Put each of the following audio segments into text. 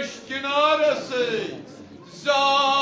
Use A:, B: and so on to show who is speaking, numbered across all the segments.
A: Ateşkin arası Zakir.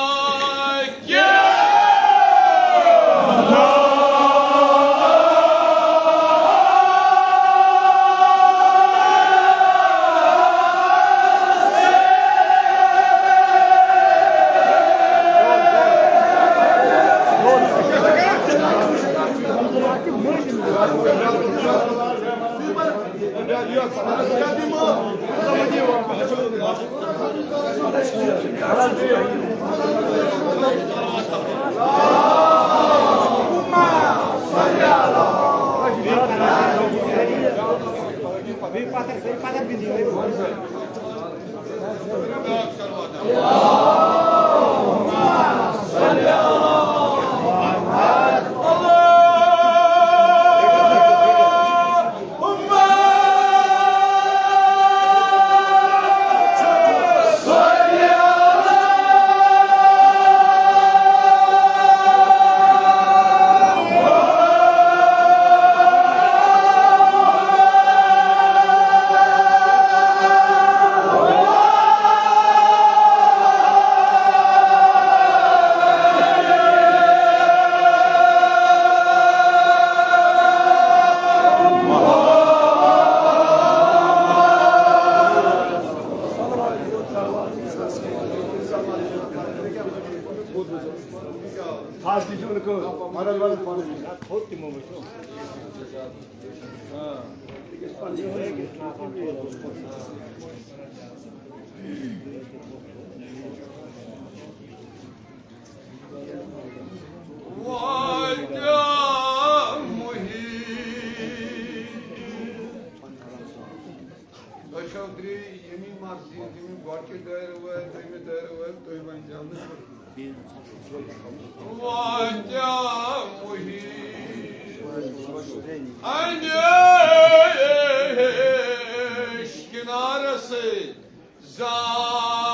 A: Ateşkin arası Zakir.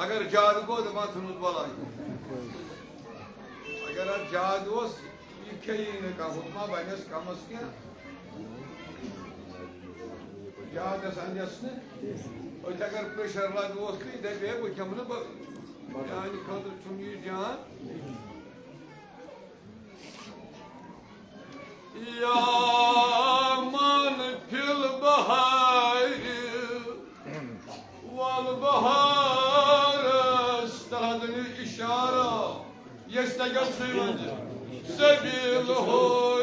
A: अगर जादू को दबा सुनुत वाला अगर आप जादू इखे ने का हुक्मा बाइनस कामस क्या याद संजस ने और अगर प्रेशर ला दोस्त की दे बे वो क्या मतलब यानी खद चुंगी जान या मन फिल बहार वल बहार استردني إشارة يستجب سبيله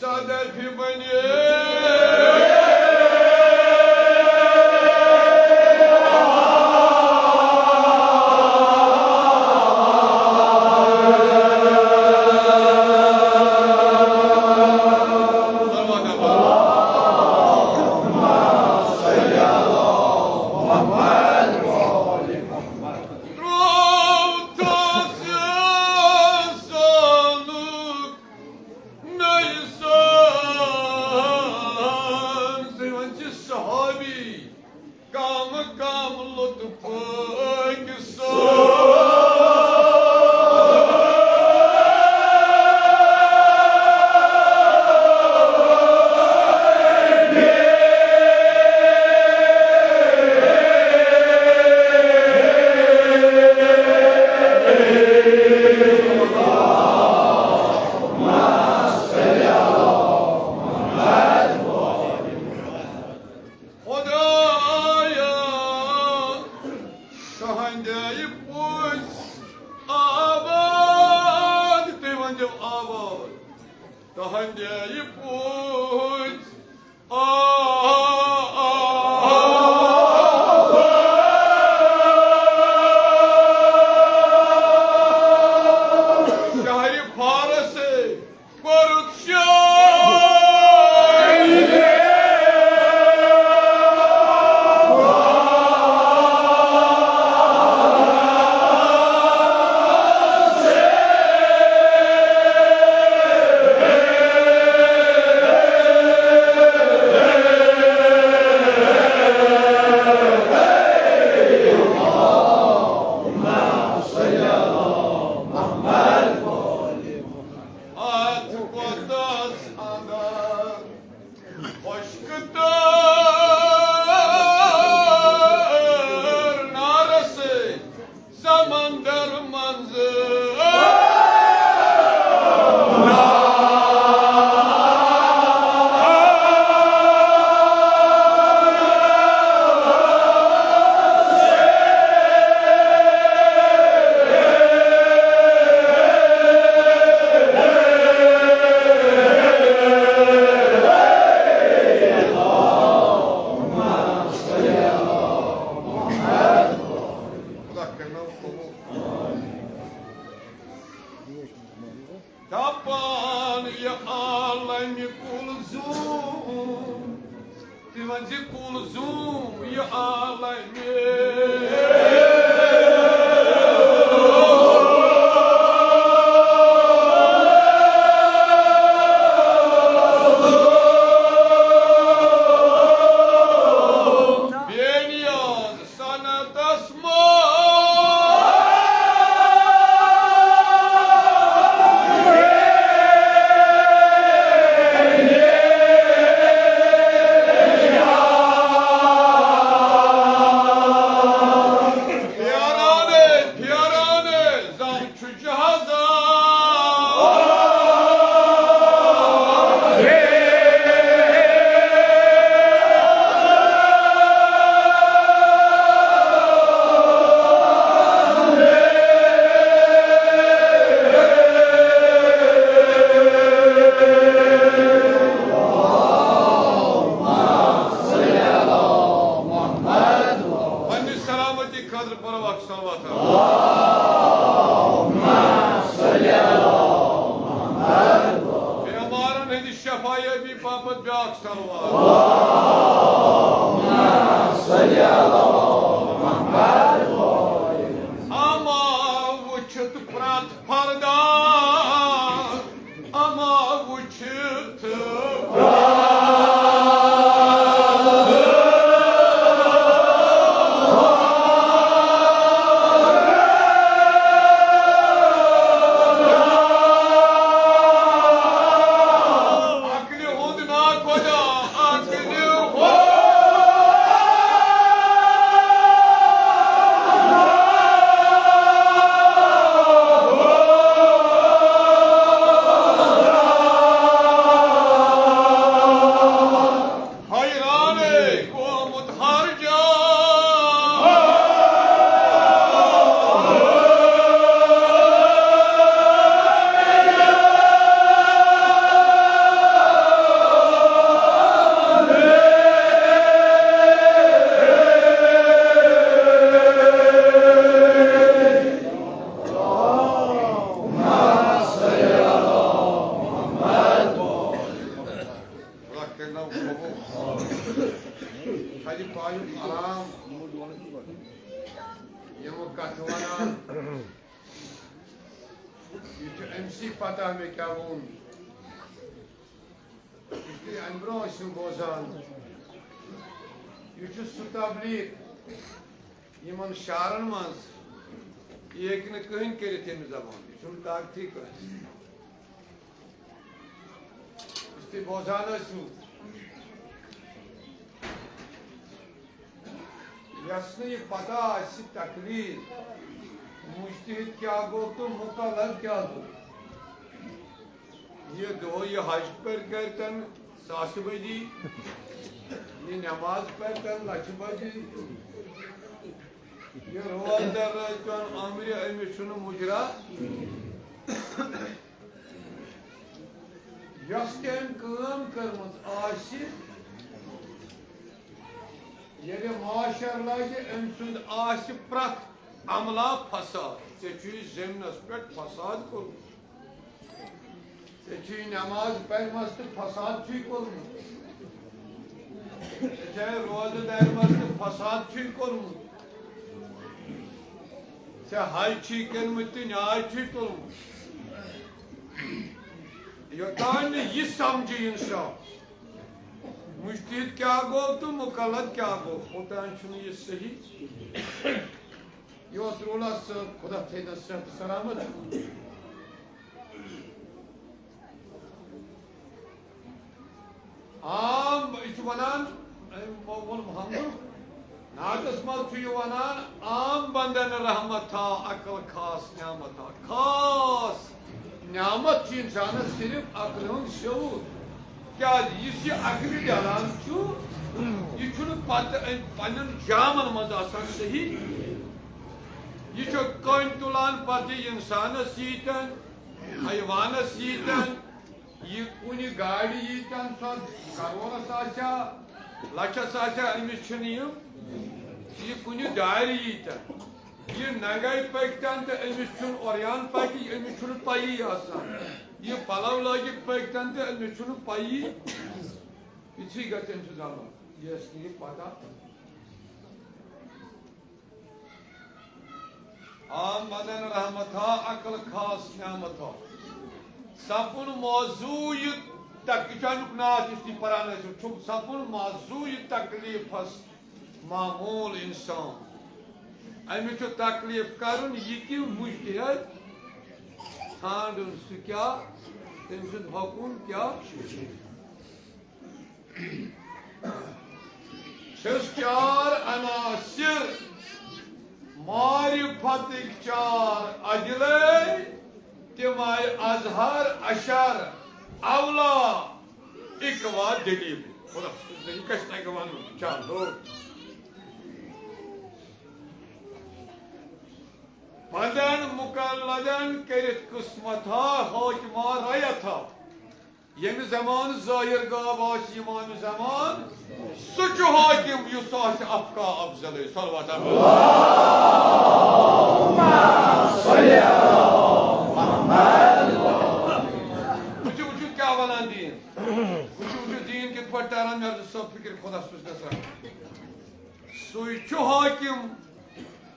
A: سادة في بني करना खाली पायु आराम यमो कथवाना ये जो एमसी पता में क्या वो इसलिए अनब्रो सुबोजान ये जो सुताबली ये मन शारन मांस ये एक ने कहीं करे थे निज़ामों ये सुनता ठीक है इसलिए बोझाना सु यासने ये पता ऐसी तकलीफ मुश्तिद क्या गो तो मुकालत क्या गो ये दो ये हज पर करतन सास बजी ये नमाज पढ़तन लक्ष बजी ये रोज़दर राजकान आमिर अमिशन मुजरा यस्तेन काम करमत आशी ये माशर लागे अमसुंद आशी प्रत अमला फसाद से चीज जमनस पे फसाद को से चीज नमाज पढ़ मस्त फसाद चीज को चाहे रोज़दर मस्त फसाद चीज को से हाय ची करमत न्याय ची को योतान ये समझे इंसान मुश्तिद क्या गो तो मुकल्लद क्या गो होतान शुनु ये सही ये रोला से खुदा थे दस्तर सलामत आम इस वनान मोहम्मद मोहम्मद नादस मल थी वनान आम बंदन रहमत था अकल खास न्यामत था खास न्यामत थी इंसान सिर्फ अकल शऊर क्या ये अकल जालान चु ये चुन पत पन्न जामन मज आसान सही ये चु कौन तुलान पति इंसान सीतन हैवान सीतन ये कुनी गाड़ी यीतन सो करोड़ साशा लक्ष साशा अमिस छनियम ये कुनी दारी यीतन ये नगाई पकतन तो अमिस छुन ओरियान पकी अमिस छुन पाई आसान ये पलाव लागे पकतन तो अमिस छुन पाई इसी गतन सुजामा ये असली पता आम बदन रहमत अकल खास न्यामत सपुन मौजूद तक नाथ इसकी पराने सपुन मौजूद तकलीफ मामूल इंसान अमिच तकलीफ करुन यह कि मुश्किल ठान सह क्या तम सुद हकून क्या चार अनासिर मारिफत चार अजले तिमाय अजहर अशर अवला इकवा दलील चलो मदन मुकल्लदन करित किस्मत हाकिमा रयत यम जमान जाहिर गावास इमाम जमान सुच हाकिम युस अफका अफजल सलवात क्या वनान दीन दीन कित पे तारान मे सब फिक्र खुदा सु हाकिम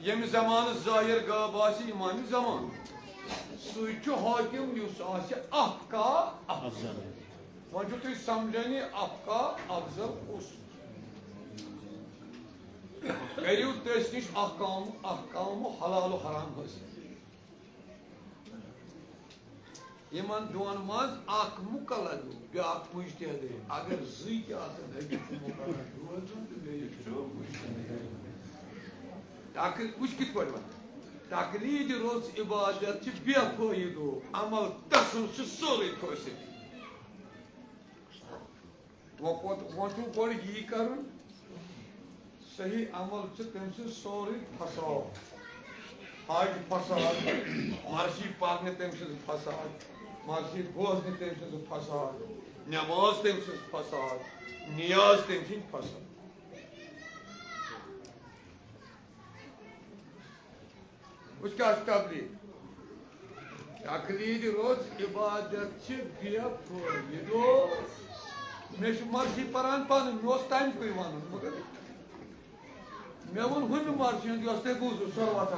A: यम जमान जाहिर गावास इमाम जमान सु हाकिम युस अफका अफजल वो तुम समझानी अफका अफजल उस करू तस नश अहकाम हलाल हराम हासिल यमन दोन मज मुकल्लद ब्या मुजतहिद अगर जुत वुच कित तकलीद रोज इबादत बेफायद अमल तसन सोरे फसिल वो गो यी कर सही अमल तम सोरे फसाद हज फसाद मर्सी पढ़ने तम फसाद मर्सी बोजने तम फसाद नमाज तम फसाद नियाज तम फसाद उसका तकलीद रोज इबादत बेफायद मे मर्सी पान पान मे तम पे वन मगर मे वो हम मर्सी ते बूझ सलवात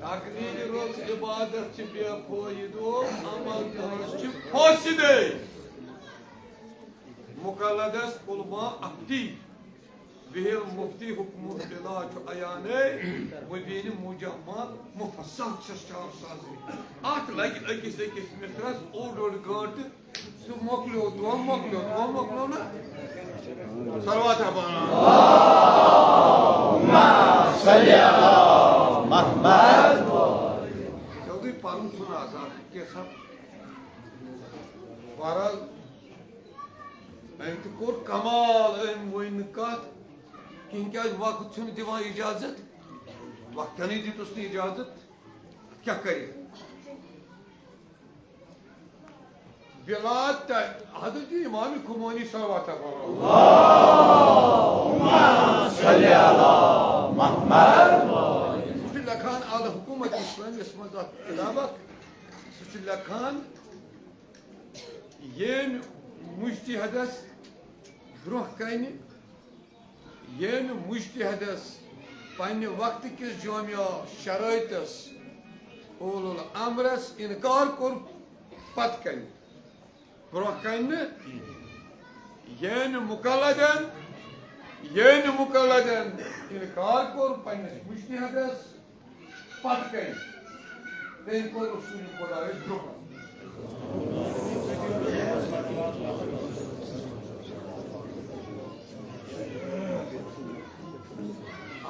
A: तकदीर रोज इबादत बेफायदो अमल फासिदे मुकल्लदस कुलमा अक्ति बिहिल मुफ्ती हुक्म इलाज अयाने वदीन मुजम्मल मुफस्सल चस्चार साजी आठ लगे अकिस अकिस मिसरस ओड गंट सु मोकलो दो मोकलो ना सलवात अल्लाहुम्मा सल्ली अला मुहम्मद चौधरी पारुन सुना आजाद के सब वारल तो कोर कमाल वन कत कहें क्या वक्त दिवान इजाजत वक्त नहीं दितुस इजाजत क्या करे बिलाद हजरत इमाम खुमैनी सल्लल्लाहु अलैहि वसल्लम लखान अल हुकूमत इस्लाम इसमें किताबक लखान ये मुज्तहिदस ब्रोह कन ये मुज्तहिदस पन्ने वक्त किस जामिया शराइतस उलुल अमरस इनकार कोर पत कन ब्रोह कन ये मुकल्लदन इनकार कोर पन्ने मुज्तहिदस पत कन तेन कोर रसूल खुदा ब्रोह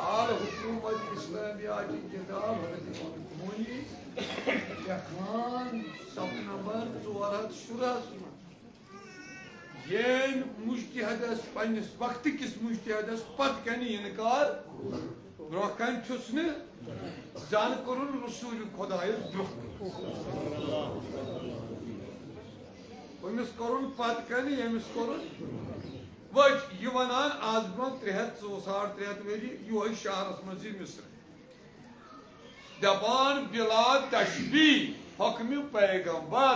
A: आल हुकूमत इस्लामिया की किताब हज़रत खुमैनी लखान सब नंबर 416 येन मुज्तहिदस पन्निस वक्त किस मुज्तहिदस पत कन इनकार ब्रोह कन छुसने जान करुन रसूल खुदायस ब्रोह अमिस करुन पत कन यमिस करुन वह यह वनान आज ब्रोह 300-350 वरी योह शहरस मज मिस्र दपान बिला तशबी हकम पैगंबर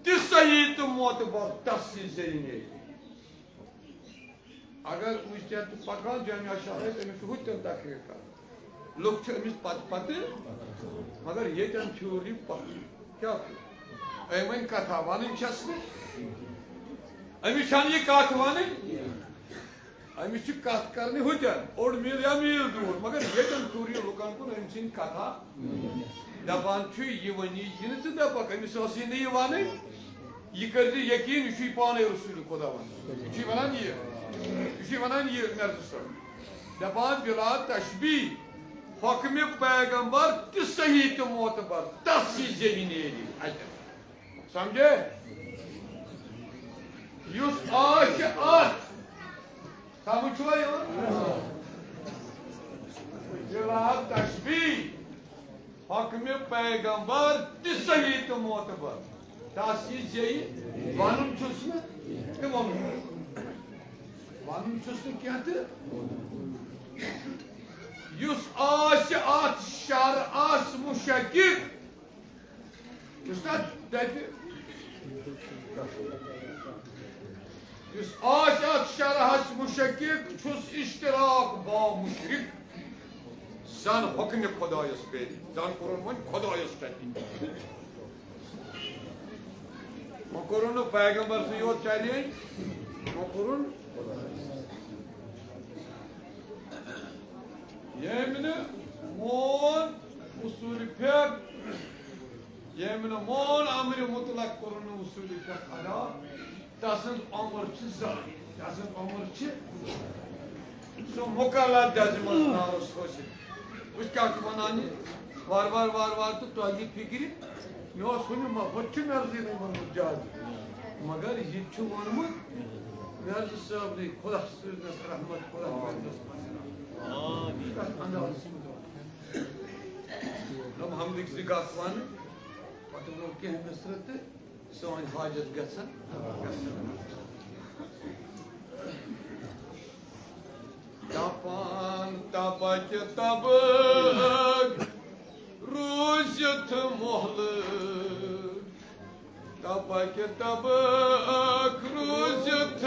A: ति सही तो मोतबर तस जरिए अगर मुझे पकान जामिया शहर अमिस हुतन तकरीर कर लोग अमिस पत मगर ये थ्योरी पत क्या वन कथा वन अमिस ये कत वन अमिस कत कर हुतन ओड मील या मील दूर मगर ये थ्योरी लुकन कुन अम सिंह कथा दपान यह वनी यह दपक अमिस यह वन यह कर यकीन यह पान रसूल खुदा वन यह वन यह मर्ज दपान बिला तशबी हकम पैगंबर ति सही तो मोतबर तस जमीन समझे युस आज समझ बिला तशबी हकम पैगंबर ति सही तो मोतबर तस वन वन क्या युस आत शर आस मुशक्किक युस आत शर आस मुशक्किक छुस इश्तराक बा मुशरिक जन हुक्म खुदायस पे जन कोरन वन खुदायस तति मोकरुन पैगंबर से यो चैलेंज मोकरुन यमन मोन उसूल फिक यमन मोन अमर मुतलक कोरन उसूल फिक अदा तसन अमर छ जानी तसन अमर छ सो मुकल्लद दजमस नारस होसिन उस क्या वनान वार वार तो तोगी फिक्र मे बच्चे मर्जी नहीं वोनमुत ज्यादा मगर यह वोनमुत मर्ज साहब ने खुदा रहमत खुदा हम गत वन पे वो कह मिसर तो सन हाजत गसन तपन तपच तब روزت مهلك تبك تبك روزت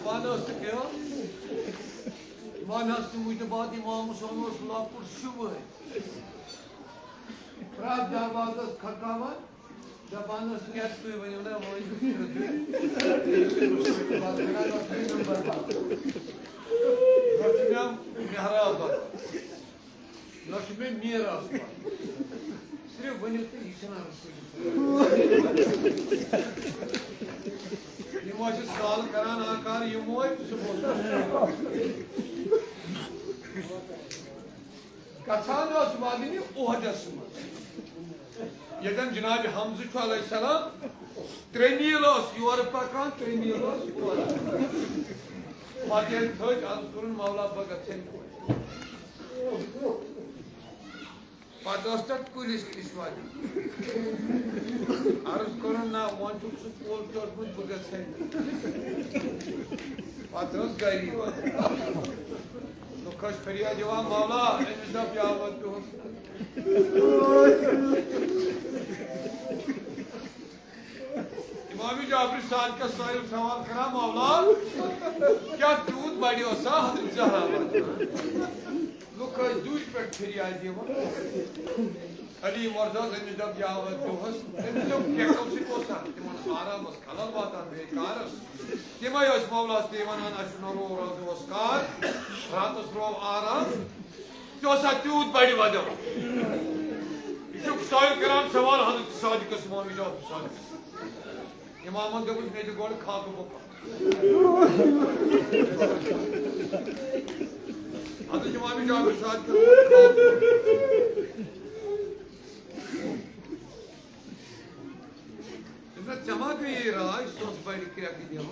A: Bana sıkıyor. Bana sıkıyor. Bana imamı sonu sulapur şubu. Prab davadas kakavan. Bana sıkıyor. Benim de var. Rakimem mihraba. Rakimem miras. Sırf benim de işin arası. Yumuş sağlık karan akar yumuş subos. Kaçan asmadini o hadası mı? Yedem Cenab-ı Hamza Aleyhisselam treniyoruz, yuvarıpakan treniyoruz. Madem tök Ansur'un Mevla Bagat'ın Padostat kulis ismadi. Aruz korona wantuk support tormut Bagat'ın Pados gayri var. Lukas feriya divan Mevla emizap yağmattu. Emami Jafri साहब का सवाल करा मौला क्या दूध बड़ी ओसा हजरत ज़हरा लोग दूध पर फिर आ दिया अली मर्दा से जब यावत दोहस लोग क्या कौन कोसा तिमन आराम उस खलल बाता बेकारस तिमाय उस मौला तिमन अशनरो और दोस्कार रात उस रो आराम जो सा दूध बड़ी वजह इसे सवाल हजरत Sadiq Emami Jafri Sadiq İmamın da bu neydi gol kaldı bu. Adı İmam-ı Cabir saat kaldı. Şimdi cama bir ay sos bayrak kıyak gidiyor.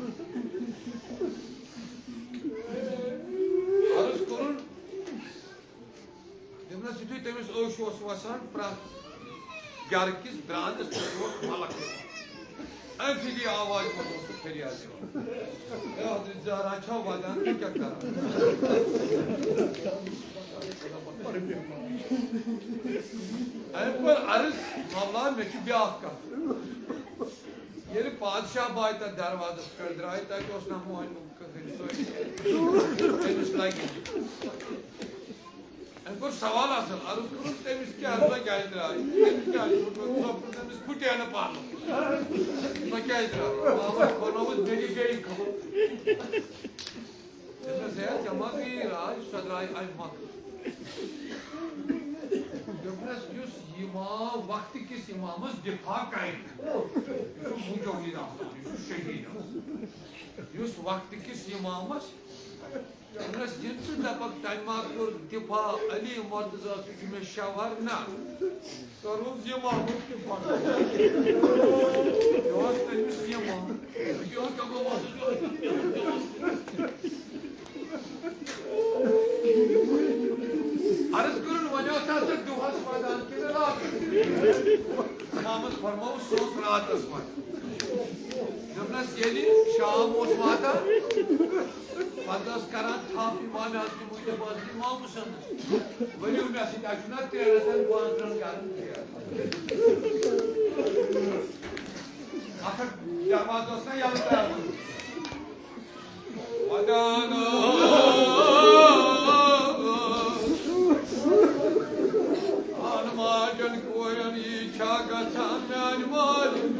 A: Arız kurun. Şimdi sütü temiz ölçü osvasan prat. Garkiz brandes tutuyor malak. Enfili आवाज में दोस्तों फिर आ जाओ ये हज़रत ज़हरा अच्छा वादान क्या कर रहा है पर अर्ज़ मौला में की ब्याह का ये पादशाह बाय तक दरवाज़ा कर दराई ताकि उसने मोहन का सोई तेमिस लागी पर सवाल असल अर्ज़ करूँ तेमिस क्या अर्ज़ क्या दराई तेमिस क्या तेमिस फुटे न पालो तो क्या इधर मामा कोनोवत मेरी गई खबर जैसे शहर जमा की राज सदराय अल्मक जबरस युस इमाम वक्त किस इमामस दिफा कायद मुझे उम्मीद है युस शहीद युस वक्त किस इमामस जबरस जिनसे दबक टाइमा को दिफा अली मुर्तज़ा सुजुमे शवर ना Sorun Yamah'ın ki bana. Yavaş demiş Yamah. Yok yapamaz. Arız kurun vacahtatı duhas vadan kine rahat. Namız farmavu sos rahat ısmak. Jabnas yedi Şahım Osman'da Fadras karan tam imam-ı hazmi muhtemaz imam mısınız? Böyle ümmesin akşunat diyerekten bu antren geldim diye. Akır yarmaz olsa yalıklar. Vadana Anmacın koyan iça gatan men malim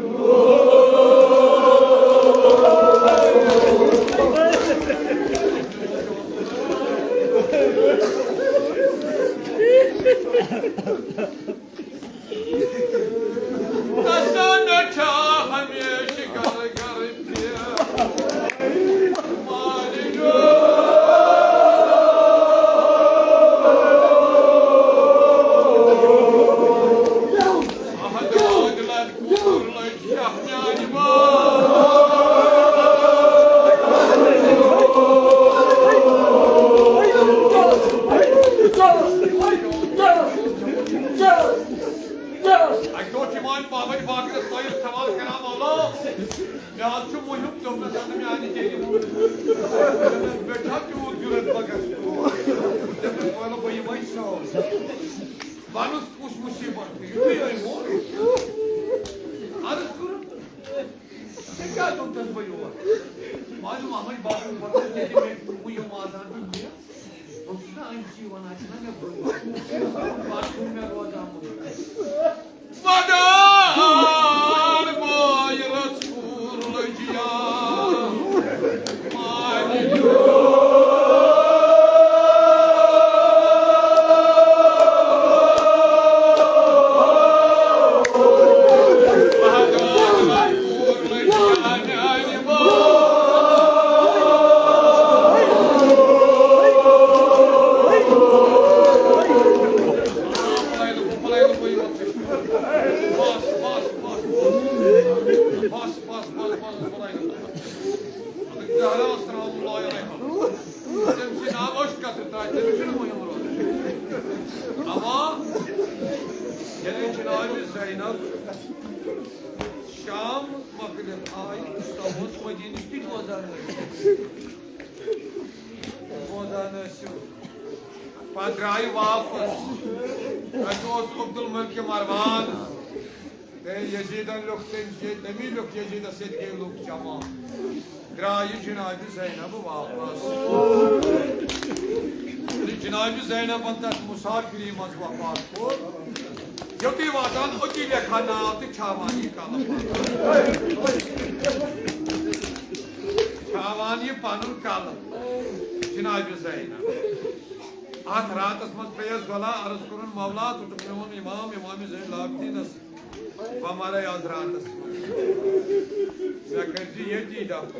A: Vanus pushmushi barti. Yuya imor. Arız kurun. Tekrar doktor bayuva. Malum Ahmet Baba'nın Anci wana açına ne bu? Başım ne bu adamı? Madar bayraç kurulacıya. Ama gene Cenab-ı Zeynep Şam Maghrib ay İstanbul Medinesi Vazanesi Padrai वापस Atos Abdul Malik Marwan te Yazid'an lok temi lok Yazid'a sedge lok cama Drayı Cenab-ı Zeynep'ı वापस Cenab-ı Zeynep antas musafiri mazvapat ko Yoki vatan oti lekhanatı çavani kalıp Çavani panul kalıp Cenab-ı Zeynep At rahat asmaz beyaz vala arz kurun mavla tutuk imam-ı Zeynep labdinas Vamara yaz rahat asmaz Zakarci yedi dafı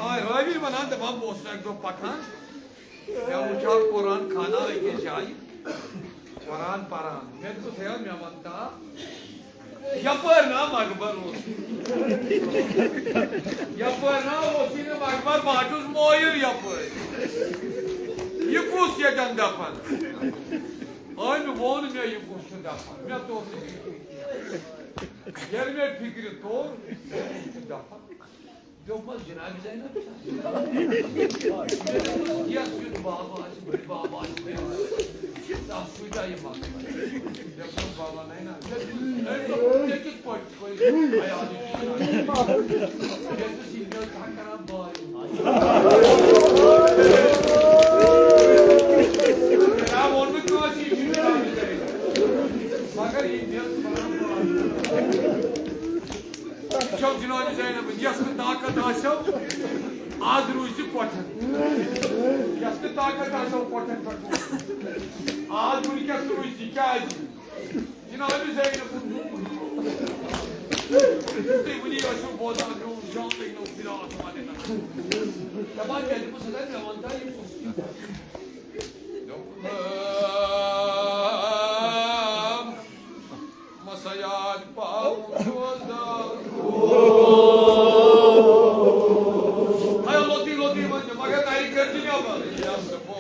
A: Ay ravi manan devam bosnak do pakan Ya uçak Kur'an kana ve geçay Kur'an paran Ben to seyam yamanta Yapar na magbar olsun Yapar na olsun magbar Bacuz moyur yapar Yıkus yedan dapan Aynı vonu ne yıkusu dapan Ne tohtu Yerme fikri doğru dapan Dokmaz Cenab-ı Zeynep Ya süt baba açı, bir baba açı Daha suyda yemak Yapın baba neyna Tekik koy Ayağını Yesus İlmiyor kankaran bağırıyor Selam olmak duası için Cenab-ı Zeynep Bakar İlmiyor kankaran bağırıyor Çok Cenab-ı Zeynep'in yaskın takat aşağı az ruzi poten. Yaskın takat aşağı poten bakıyor. Az ruzi ruzi kâzi. Cenab-ı Zeynep'in Devini yaşıyor boğazan ruh canlı yine o filan atmadına. Yaban geldi bu sefer yamantayı postuyor. Dokmam masaya pavuçuazda Hay loti manje magar nahi kardi ne aba ya sabo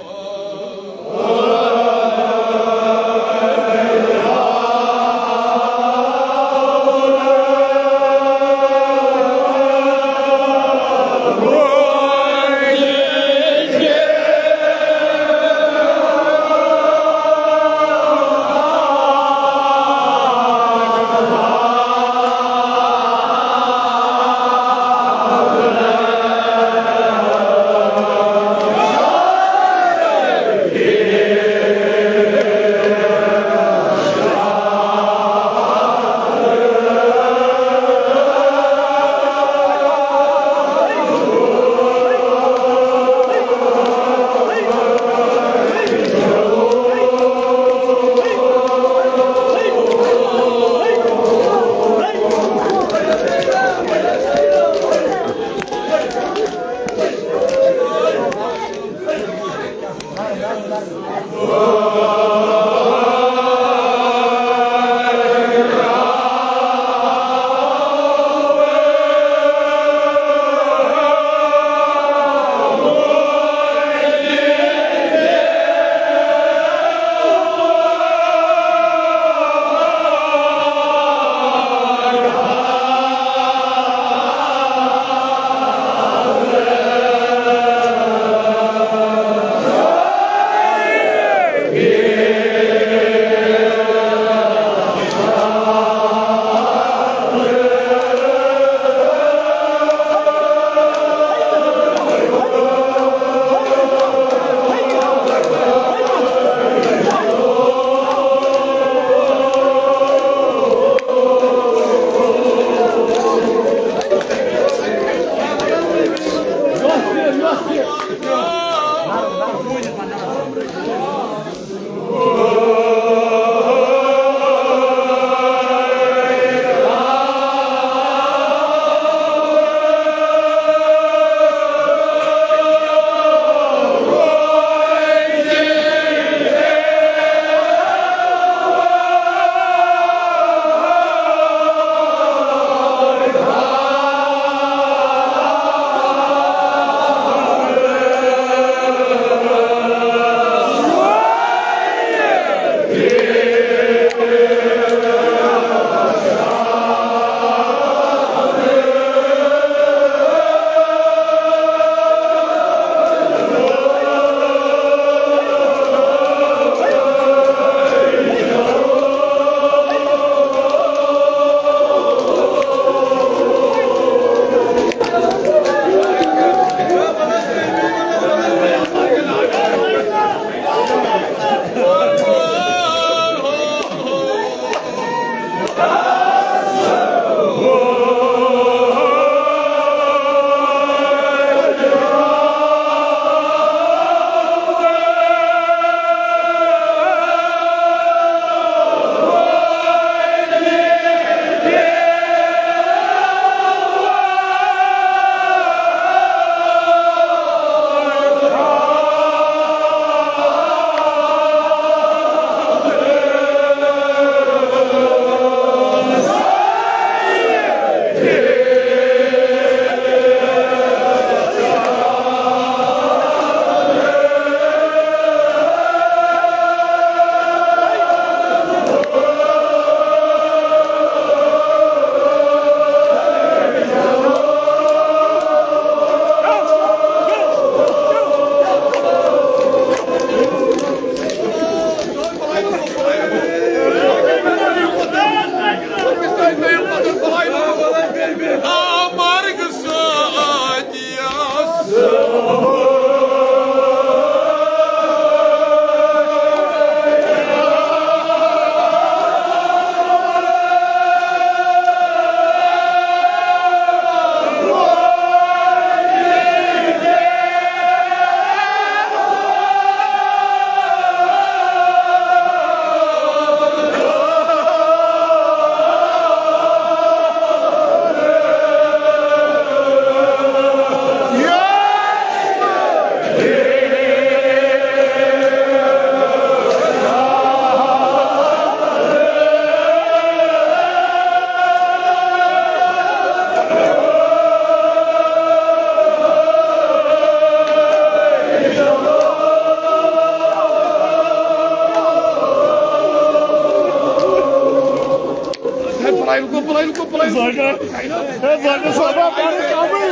B: Zaga sabah bari kabul.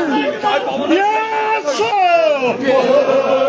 B: Yes sir.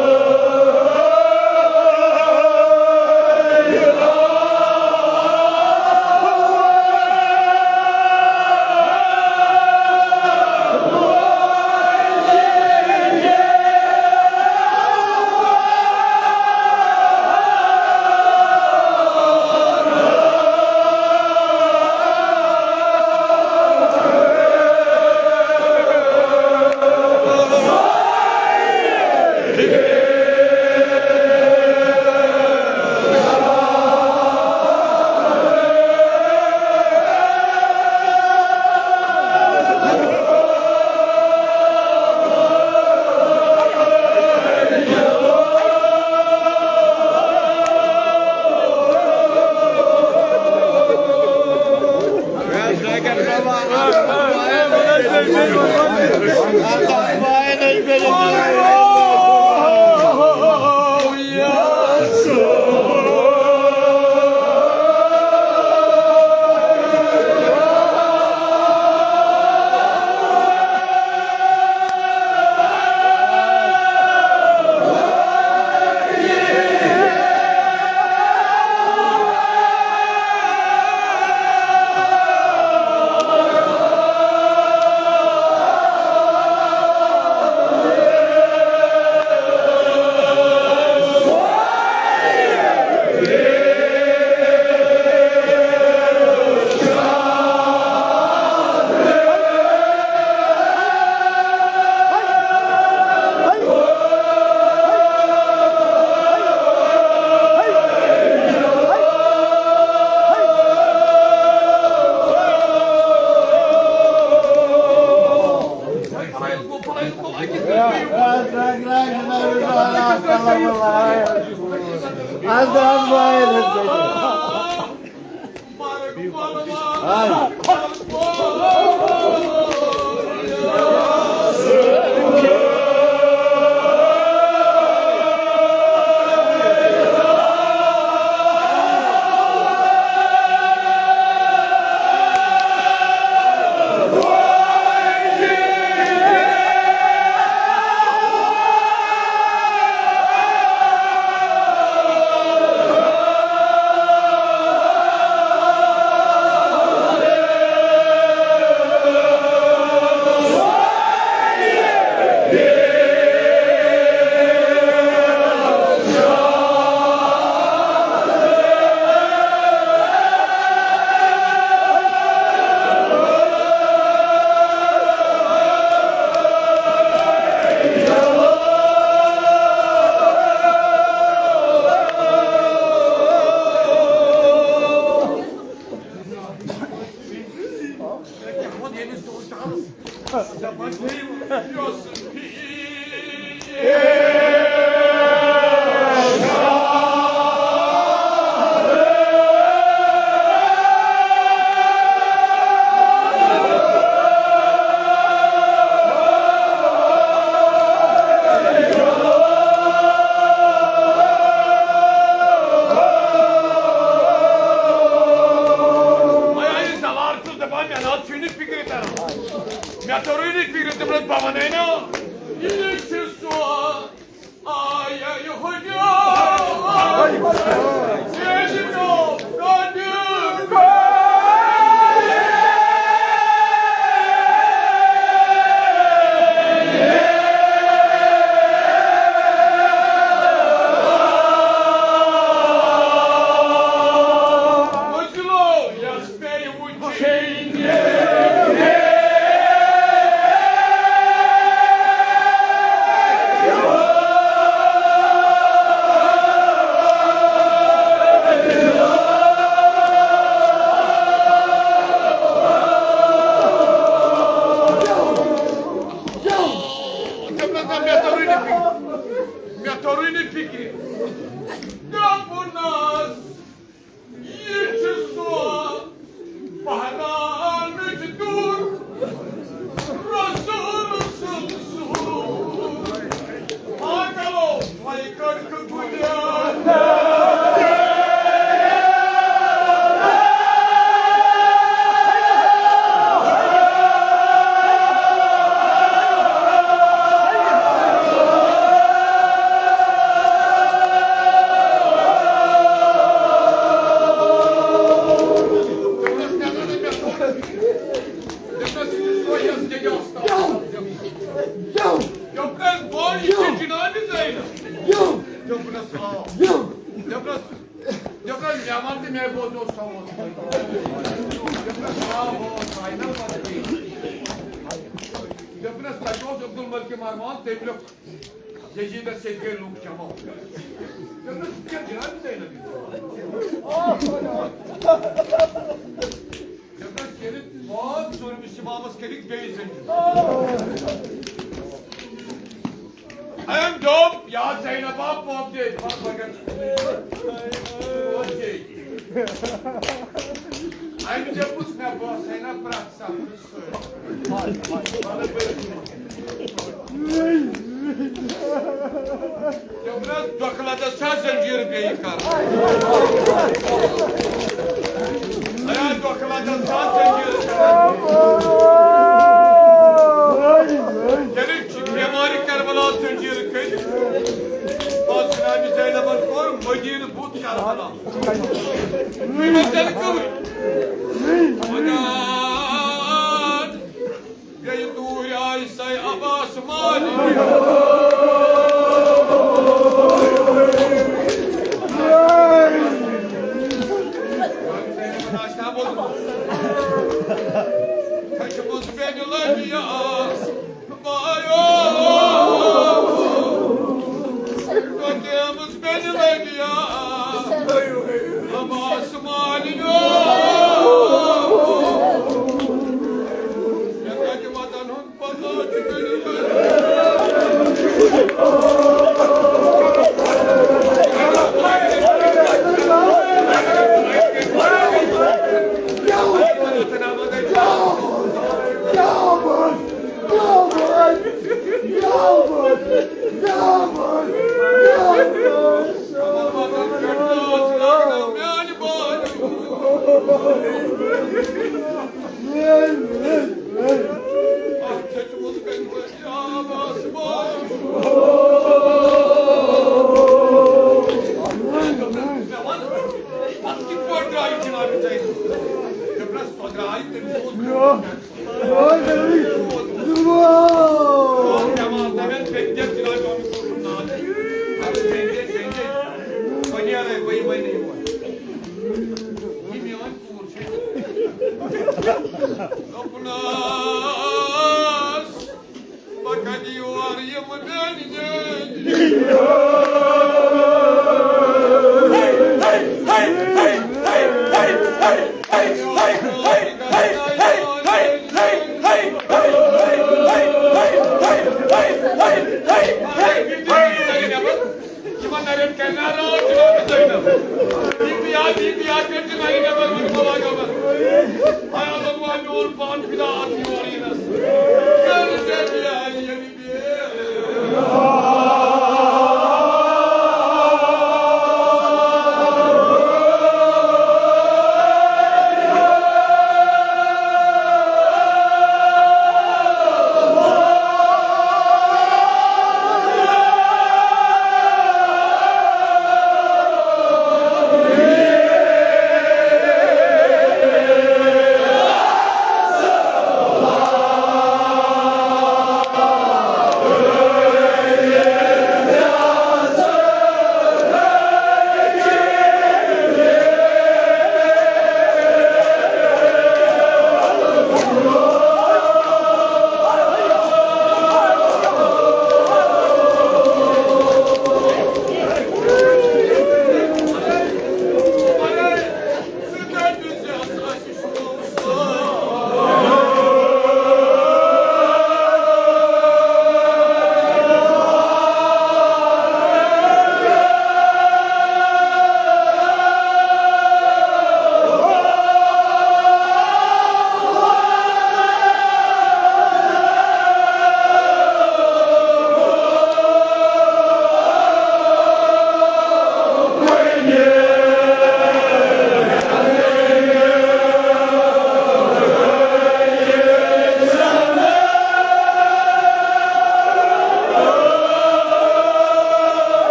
A: Döpüne sağ. Döpüne yaman demeye bozu sağ ol. Döpüne sağ ol. Kaynar var. Döpüne saçma Abdul Malik Marman Temlük. Zecide Sedger Luk Cemal. Döpüne sıkıya cihan bir zeynep. Döpüne gelip boğaz sonra Müslümanımız gelik beyzencir. Hem dop ya Zeynep ab bop değil. Bak bakın. Okey. Ayrıca bu ne bu Zeynep bıraksan bunu söyle. Bana böyle. Ya biraz dokılada sen zinciri bir yıkar. Ayağı dokılada sen zinciri. Gelin Kemali Kerbala zinciri kaydı. Basına bir Zeynep'in koyun, Medine but Kerbala. Kıymetleri kılın. Anan, gaydu ya İsa'y Abbas Mali. Zeynep'in aşağı bozma. Kaşımız beniler ya. Kocamız benim ya, ama Osman'ın yakacı vatanın pazarcı benim. Hayatım var ne olur bana bir daha atıyor yine. Gel gel ya.